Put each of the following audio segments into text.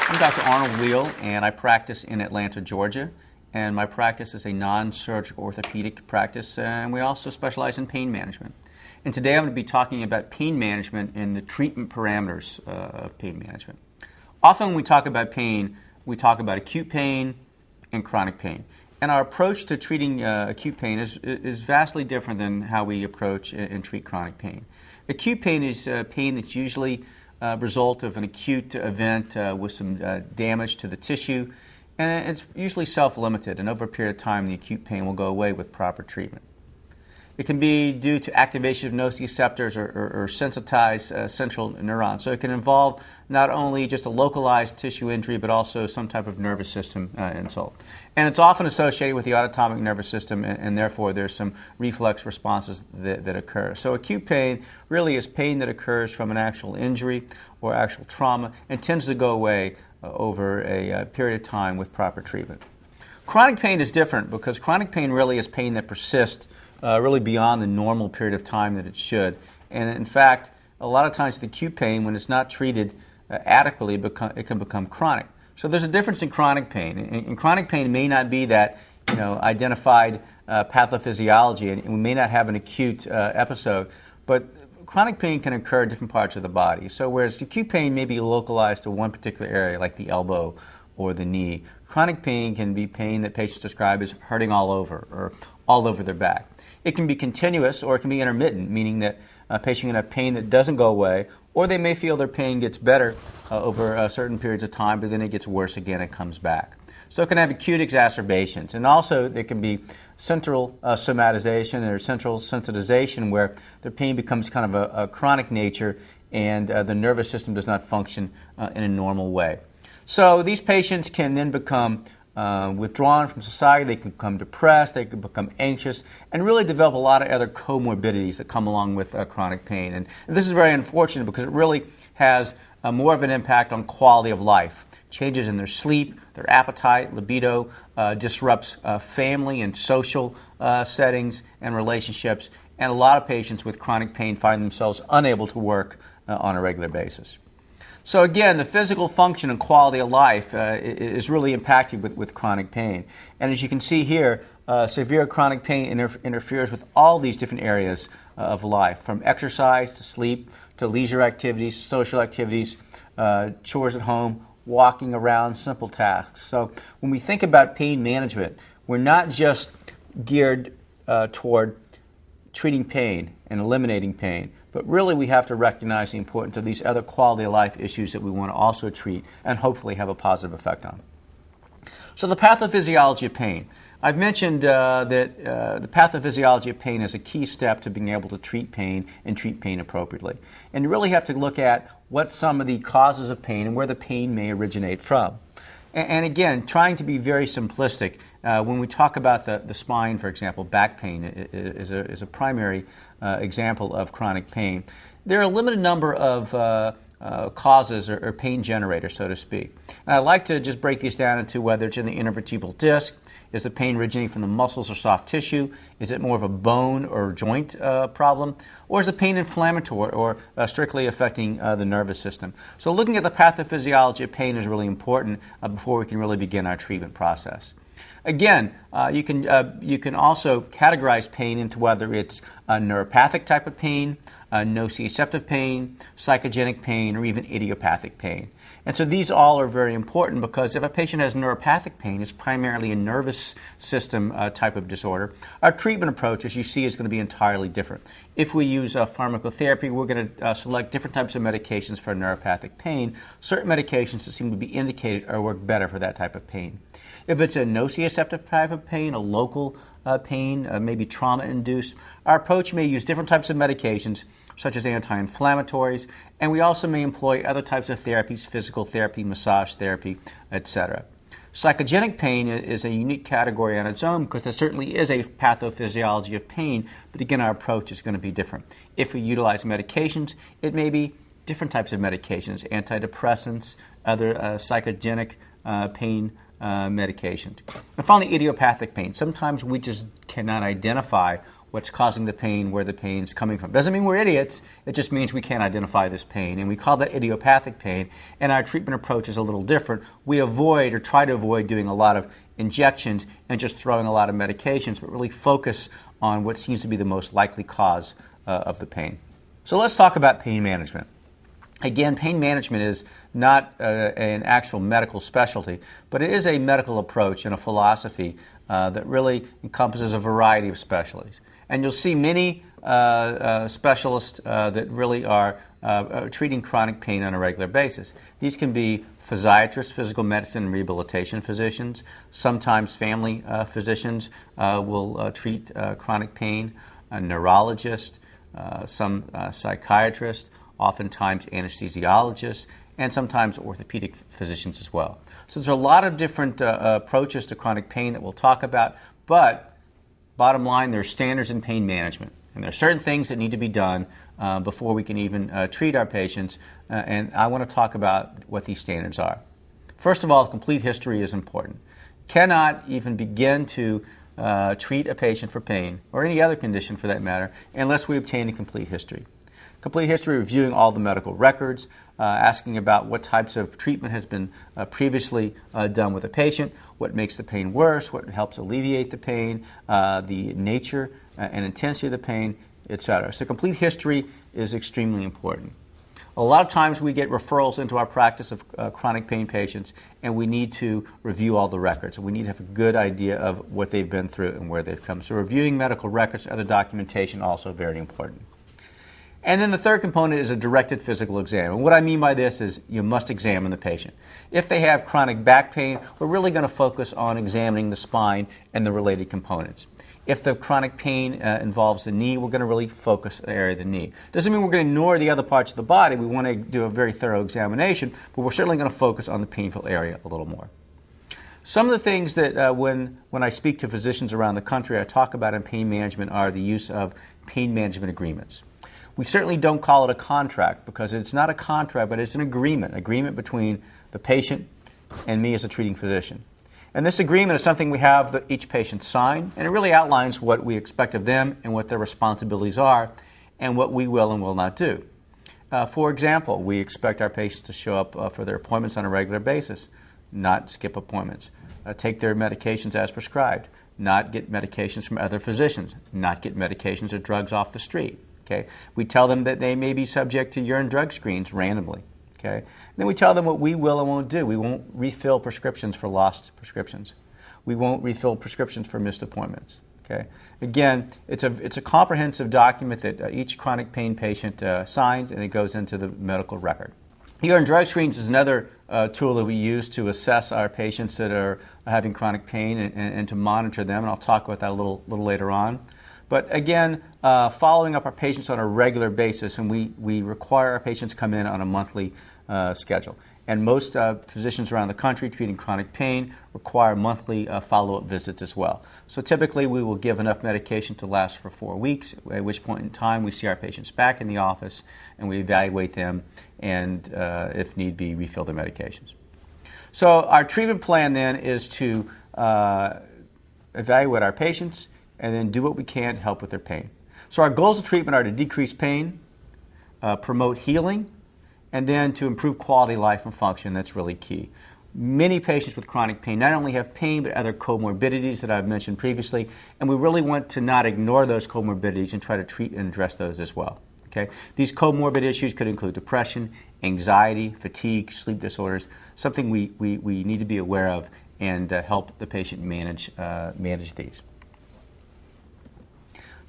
I'm Dr. Arnold Wheel, and I practice in Atlanta, Georgia. And my practice is a non-surgical orthopedic practice, and we also specialize in pain management. And today I'm going to be talking about pain management and the treatment parameters of pain management. Often when we talk about pain, we talk about acute pain and chronic pain. And our approach to treating acute pain is vastly different than how we approach and treat chronic pain. Acute pain is pain that's usually a result of an acute event with some damage to the tissue, and it's usually self-limited, and over a period of time the acute pain will go away with proper treatment. It can be due to activation of nociceptors or sensitized central neurons. So it can involve not only just a localized tissue injury, but also some type of nervous system insult. And it's often associated with the autonomic nervous system, and therefore there's some reflex responses that occur. So acute pain really is pain that occurs from an actual injury or actual trauma and tends to go away over a period of time with proper treatment. Chronic pain is different because chronic pain really is pain that persists really beyond the normal period of time that it should. And in fact, a lot of times the acute pain, when it's not treated adequately, it can become chronic. So there's a difference in chronic pain. And chronic pain may not be that identified pathophysiology, and we may not have an acute episode, but chronic pain can occur in different parts of the body. So whereas acute pain may be localized to one particular area, like the elbow or the knee, chronic pain can be pain that patients describe as hurting all over or all over their back. It can be continuous or it can be intermittent, meaning that a patient can have pain that doesn't go away, or they may feel their pain gets better over certain periods of time, but then it gets worse again and comes back. So it can have acute exacerbations, and also there can be central somatization or central sensitization, where the pain becomes kind of a chronic nature and the nervous system does not function in a normal way. So these patients can then become withdrawn from society, they can become depressed, they can become anxious, and really develop a lot of other comorbidities that come along with chronic pain. And this is very unfortunate because it really has more of an impact on quality of life. Changes in their sleep, their appetite, libido, disrupts family and social settings and relationships, and a lot of patients with chronic pain find themselves unable to work on a regular basis. So again, the physical function and quality of life is really impacted with chronic pain. And as you can see here, severe chronic pain interferes with all these different areas of life, from exercise to sleep to leisure activities, social activities, chores at home, walking around, simple tasks. So when we think about pain management, we're not just geared toward treating pain and eliminating pain, but really we have to recognize the importance of these other quality of life issues that we want to also treat and hopefully have a positive effect on. So the pathophysiology of pain. I've mentioned that the pathophysiology of pain is a key step to being able to treat pain and treat pain appropriately. And you really have to look at what some of the causes of pain and where the pain may originate from. And again, trying to be very simplistic, when we talk about the spine, for example, back pain is a primary example of chronic pain. There are a limited number of causes or pain generators, so to speak. And I like to just break these down into whether it's in the intervertebral disc, is the pain originating from the muscles or soft tissue, is it more of a bone or joint problem, or is the pain inflammatory or strictly affecting the nervous system? So looking at the pathophysiology of pain is really important before we can really begin our treatment process. Again, you can also categorize pain into whether it's a neuropathic type of pain, nociceptive pain, psychogenic pain, or even idiopathic pain. And so these all are very important because if a patient has neuropathic pain, it's primarily a nervous system type of disorder. Our treatment approach, as you see, is going to be entirely different. If we use pharmacotherapy, we're going to select different types of medications for neuropathic pain, certain medications that seem to be indicated or work better for that type of pain. If it's a nociceptive type of pain, a local pain, maybe trauma-induced, our approach may use different types of medications, such as anti-inflammatories, and we also may employ other types of therapies, physical therapy, massage therapy, etc. Psychogenic pain is a unique category on its own because there certainly is a pathophysiology of pain, but again, our approach is going to be different. If we utilize medications, it may be different types of medications, antidepressants, other psychogenic pain medications. And finally, idiopathic pain. Sometimes we just cannot identify what's causing the pain, where the pain's coming from. Doesn't mean we're idiots, it just means we can't identify this pain, and we call that idiopathic pain, and our treatment approach is a little different. We avoid or try to avoid doing a lot of injections and just throwing a lot of medications, but really focus on what seems to be the most likely cause of the pain. So let's talk about pain management. Again, pain management is not an actual medical specialty, but it is a medical approach and a philosophy that really encompasses a variety of specialties. And you'll see many specialists that really are treating chronic pain on a regular basis. These can be physiatrists, physical medicine and rehabilitation physicians. Sometimes family physicians will treat chronic pain, a neurologist, some psychiatrists, oftentimes anesthesiologists, and sometimes orthopedic physicians as well. So there's a lot of different approaches to chronic pain that we'll talk about, but bottom line, there are standards in pain management. And there are certain things that need to be done before we can even treat our patients, and I want to talk about what these standards are. First of all, complete history is important. Cannot even begin to treat a patient for pain, or any other condition for that matter, unless we obtain a complete history. Complete history, reviewing all the medical records, asking about what types of treatment has been previously done with a patient, what makes the pain worse, what helps alleviate the pain, the nature and intensity of the pain, etc. So complete history is extremely important. A lot of times we get referrals into our practice of chronic pain patients, and we need to review all the records. We need to have a good idea of what they've been through and where they've come. So reviewing medical records, other documentation, also very important. And then the third component is a directed physical exam. And what I mean by this is you must examine the patient. If they have chronic back pain, we're really going to focus on examining the spine and the related components. If the chronic pain involves the knee, we're going to really focus on the area of the knee. Doesn't mean we're going to ignore the other parts of the body. We want to do a very thorough examination, but we're certainly going to focus on the painful area a little more. Some of the things that when I speak to physicians around the country I talk about in pain management are the use of pain management agreements. We certainly don't call it a contract because it's not a contract, but it's an agreement between the patient and me as a treating physician. And this agreement is something we have that each patient sign, and it really outlines what we expect of them and what their responsibilities are and what we will and will not do. For example, we expect our patients to show up for their appointments on a regular basis, not skip appointments, take their medications as prescribed, not get medications from other physicians, not get medications or drugs off the street. Okay? We tell them that they may be subject to urine drug screens randomly. Okay? And then we tell them what we will and won't do. We won't refill prescriptions for lost prescriptions. We won't refill prescriptions for missed appointments. Okay? Again, it's a comprehensive document that each chronic pain patient signs, and it goes into the medical record. Urine drug screens is another tool that we use to assess our patients that are having chronic pain and to monitor them, and I'll talk about that a little later on. But again, following up our patients on a regular basis, and we require our patients come in on a monthly schedule. And most physicians around the country treating chronic pain require monthly follow-up visits as well. So typically we will give enough medication to last for 4 weeks, at which point in time we see our patients back in the office and we evaluate them and, if need be, refill their medications. So our treatment plan then is to evaluate our patients and then do what we can to help with their pain. So our goals of treatment are to decrease pain, promote healing, and then to improve quality of life and function. That's really key. Many patients with chronic pain not only have pain, but other comorbidities that I've mentioned previously, and we really want to not ignore those comorbidities and try to treat and address those as well. Okay? These comorbid issues could include depression, anxiety, fatigue, sleep disorders, something we need to be aware of and help the patient manage these.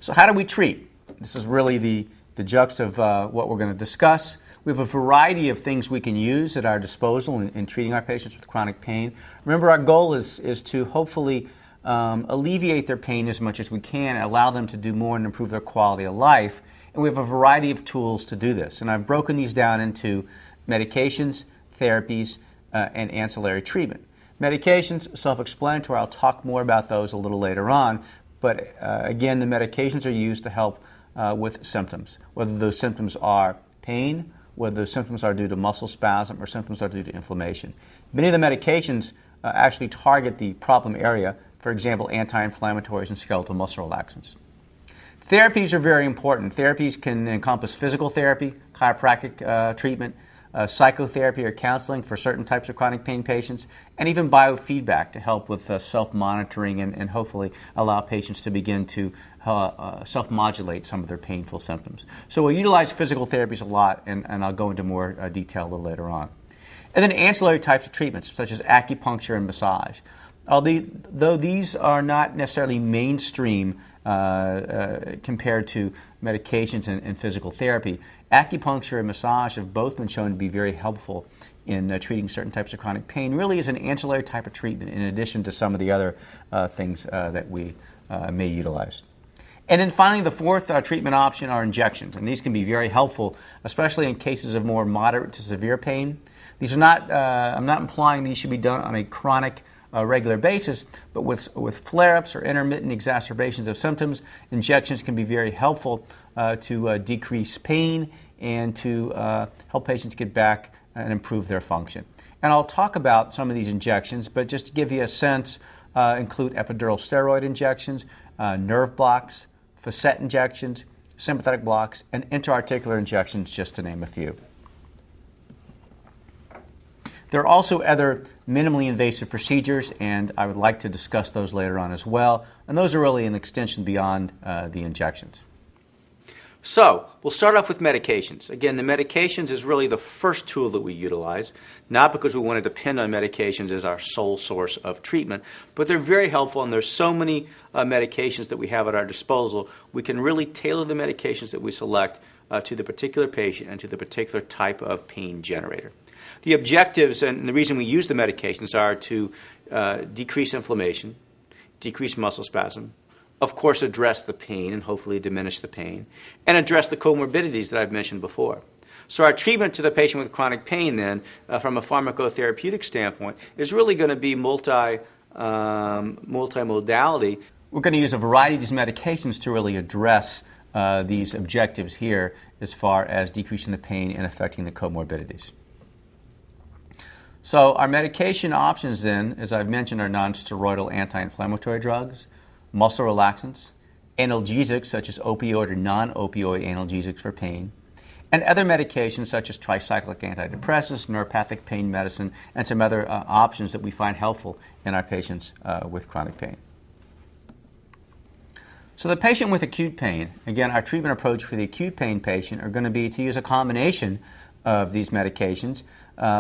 So how do we treat? This is really the juxt of what we're going to discuss. We have a variety of things we can use at our disposal in treating our patients with chronic pain. Remember, our goal is to hopefully alleviate their pain as much as we can, allow them to do more and improve their quality of life. And we have a variety of tools to do this. And I've broken these down into medications, therapies, and ancillary treatment. Medications, self-explanatory. I'll talk more about those a little later on. But again, the medications are used to help with symptoms, whether those symptoms are pain, whether those symptoms are due to muscle spasm, or symptoms are due to inflammation. Many of the medications actually target the problem area, for example, anti-inflammatories and skeletal muscle relaxants. Therapies are very important. Therapies can encompass physical therapy, chiropractic treatment, psychotherapy or counseling for certain types of chronic pain patients, and even biofeedback to help with self-monitoring and hopefully allow patients to begin to self-modulate some of their painful symptoms. So we'll utilize physical therapies a lot, and I'll go into more detail a little later on. And then ancillary types of treatments, such as acupuncture and massage. Though these are not necessarily mainstream compared to medications and physical therapy, acupuncture and massage have both been shown to be very helpful in treating certain types of chronic pain, really as an ancillary type of treatment in addition to some of the other things that we may utilize. And then finally, the fourth treatment option are injections, and these can be very helpful, especially in cases of more moderate to severe pain. These are not, I'm not implying these should be done on a chronic regular basis, but with flare-ups or intermittent exacerbations of symptoms, injections can be very helpful to decrease pain and to help patients get back and improve their function. And I'll talk about some of these injections, but just to give you a sense, include epidural steroid injections, nerve blocks, facet injections, sympathetic blocks, and intra-articular injections, just to name a few. There are also other minimally invasive procedures, and I would like to discuss those later on as well. And those are really an extension beyond the injections. So, we'll start off with medications. Again, the medications is really the first tool that we utilize, not because we want to depend on medications as our sole source of treatment, but they're very helpful, and there's so many medications that we have at our disposal. We can really tailor the medications that we select to the particular patient and to the particular type of pain generator. The objectives and the reason we use the medications are to decrease inflammation, decrease muscle spasm, of course address the pain and hopefully diminish the pain, and address the comorbidities that I've mentioned before. So our treatment to the patient with chronic pain then, from a pharmacotherapeutic standpoint, is really going to be multimodality. We're going to use a variety of these medications to really address these objectives here as far as decreasing the pain and affecting the comorbidities. So our medication options then, as I've mentioned, are non-steroidal anti-inflammatory drugs, muscle relaxants, analgesics such as opioid or non-opioid analgesics for pain, and other medications such as tricyclic antidepressants, neuropathic pain medicine, and some other options that we find helpful in our patients with chronic pain. So the patient with acute pain, again, our treatment approach for the acute pain patient are going to be to use a combination of these medications,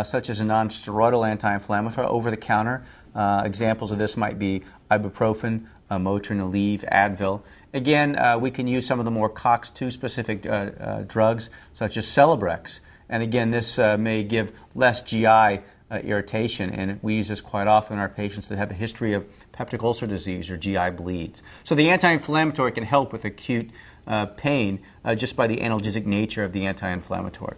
such as a non-steroidal anti-inflammatory over-the-counter. Examples of this might be ibuprofen, Motrin, Aleve, Advil. Again, we can use some of the more COX-2 specific drugs, such as Celebrex. And again, this may give less GI irritation, and we use this quite often in our patients that have a history of peptic ulcer disease or GI bleeds. So the anti-inflammatory can help with acute pain just by the analgesic nature of the anti-inflammatory.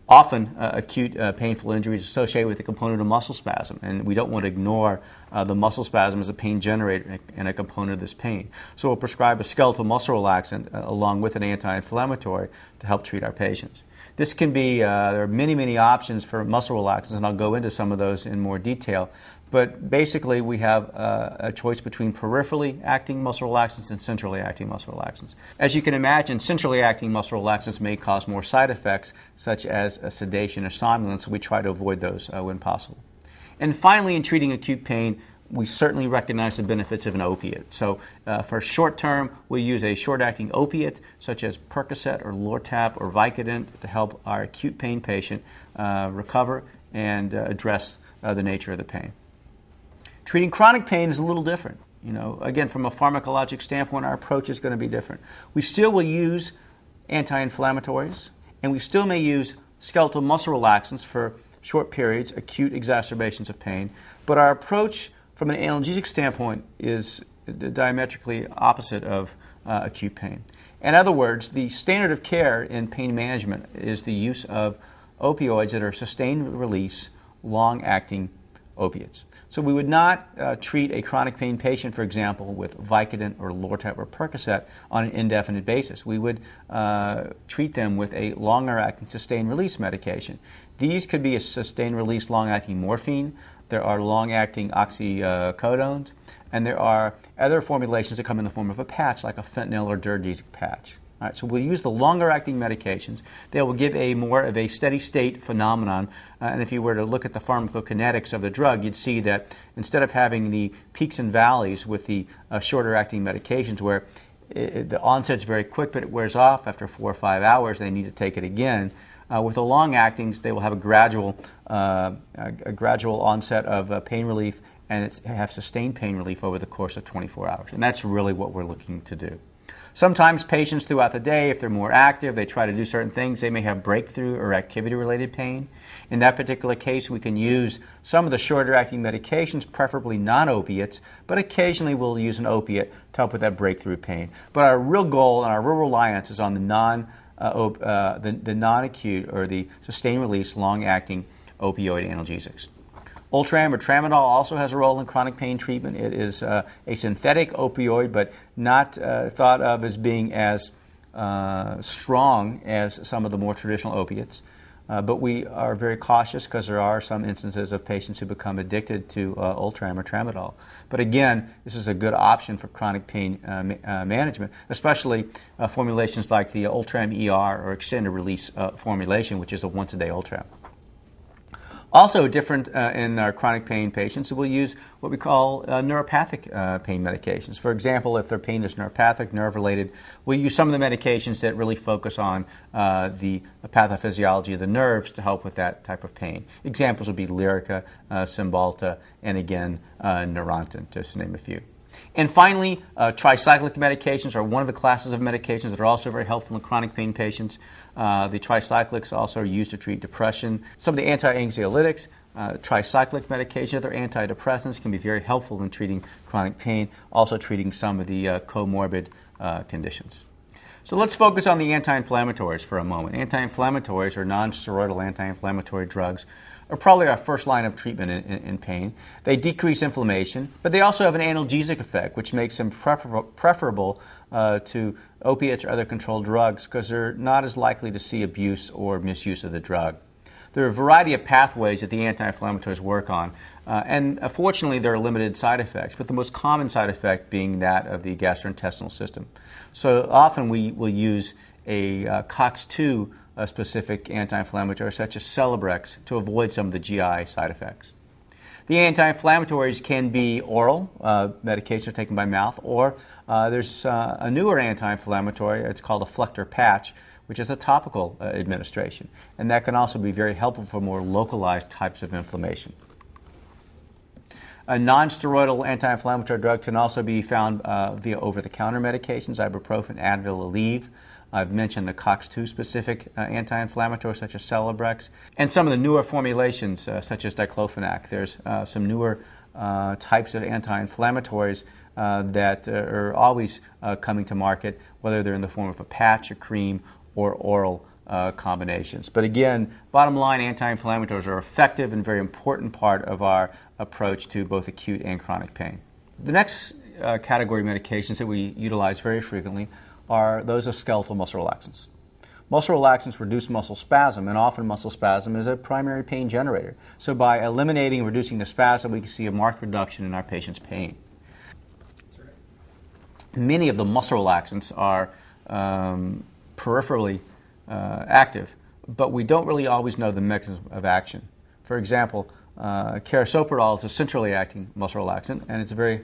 Often, acute painful injuries associated with a component of muscle spasm, and we don't want to ignore the muscle spasm as a pain generator and a component of this pain. So we'll prescribe a skeletal muscle relaxant along with an anti-inflammatory to help treat our patients. This can be, there are many, many options for muscle relaxants, and I'll go into some of those in more detail. But basically, we have a choice between peripherally acting muscle relaxants and centrally acting muscle relaxants. As you can imagine, centrally acting muscle relaxants may cause more side effects, such as sedation or somnolence, so we try to avoid those when possible. And finally, in treating acute pain, we certainly recognize the benefits of an opiate. So for short term, we use a short-acting opiate, such as Percocet or Lortab or Vicodin, to help our acute pain patient recover and address the nature of the pain. Treating chronic pain is a little different. Again, from a pharmacologic standpoint, our approach is going to be different. We still will use anti-inflammatories, and we still may use skeletal muscle relaxants for short periods, acute exacerbations of pain, but our approach from an analgesic standpoint is diametrically opposite of acute pain. In other words, the standard of care in pain management is the use of opioids that are sustained release, long-acting opiates. So we would not treat a chronic pain patient, for example, with Vicodin or Lortab or Percocet on an indefinite basis. We would treat them with a longer-acting sustained-release medication. These could be a sustained-release long-acting morphine. There are long-acting oxycodones, and there are other formulations that come in the form of a patch, like a fentanyl or duragesic patch. All right, so we'll use the longer-acting medications. They will give a more of a steady-state phenomenon, and if you were to look at the pharmacokinetics of the drug, you'd see that instead of having the peaks and valleys with the shorter-acting medications where the onset's very quick, but it wears off after 4 or 5 hours, they need to take it again. With the long-actings, they will have a gradual onset of pain relief, and have sustained pain relief over the course of 24 hours. And that's really what we're looking to do. Sometimes patients throughout the day, if they're more active, they try to do certain things, they may have breakthrough or activity-related pain. In that particular case, we can use some of the shorter-acting medications, preferably non-opiates, but occasionally we'll use an opiate to help with that breakthrough pain. But our real goal and our real reliance is on the non-acute or the sustained-release long-acting opioid analgesics. Ultram or tramadol also has a role in chronic pain treatment. It is a synthetic opioid, but not thought of as being as strong as some of the more traditional opiates. But we are very cautious because there are some instances of patients who become addicted to Ultram or tramadol. But again, this is a good option for chronic pain management, especially formulations like the Ultram ER or extended release formulation, which is a once-a-day Ultram. Also different in our chronic pain patients, we'll use what we call neuropathic pain medications. For example, if their pain is neuropathic, nerve-related, we'll use some of the medications that really focus on the pathophysiology of the nerves to help with that type of pain. Examples would be Lyrica, Cymbalta, and again, Neurontin, just to name a few. And finally, tricyclic medications are one of the classes of medications that are also very helpful in chronic pain patients. The tricyclics also are used to treat depression. Some of the anti-anxiolytics, tricyclic medications, other antidepressants can be very helpful in treating chronic pain, also treating some of the comorbid conditions. So let's focus on the anti-inflammatories for a moment. Anti-inflammatories or non-steroidal anti-inflammatory drugs are probably our first line of treatment in pain. They decrease inflammation, but they also have an analgesic effect, which makes them preferable to opiates or other controlled drugs because they're not as likely to see abuse or misuse of the drug. There are a variety of pathways that the anti-inflammatories work on, and fortunately there are limited side effects, but the most common side effect being that of the gastrointestinal system. So often we will use a COX-2 specific anti-inflammatory such as Celebrex to avoid some of the GI side effects. The anti-inflammatories can be oral, medications are taken by mouth, or there's a newer anti-inflammatory, it's called a Flector patch, which is a topical administration, and that can also be very helpful for more localized types of inflammation. Non-steroidal anti-inflammatory drugs can also be found via over-the-counter medications, ibuprofen, Advil, Aleve. I've mentioned the COX-2 specific anti-inflammatories such as Celebrex, and some of the newer formulations such as diclofenac. There's some newer types of anti-inflammatories that are always coming to market, whether they're in the form of a patch, a cream, or oral combinations. But again, bottom line, anti-inflammatories are effective and very important part of our approach to both acute and chronic pain. The next category of medications that we utilize very frequently are those of skeletal muscle relaxants. Muscle relaxants reduce muscle spasm, and often muscle spasm is a primary pain generator. So by eliminating and reducing the spasm, we can see a marked reduction in our patient's pain. Many of the muscle relaxants are peripherally active, but we don't really always know the mechanism of action. For example, carisoprodol is a centrally acting muscle relaxant, and it's a very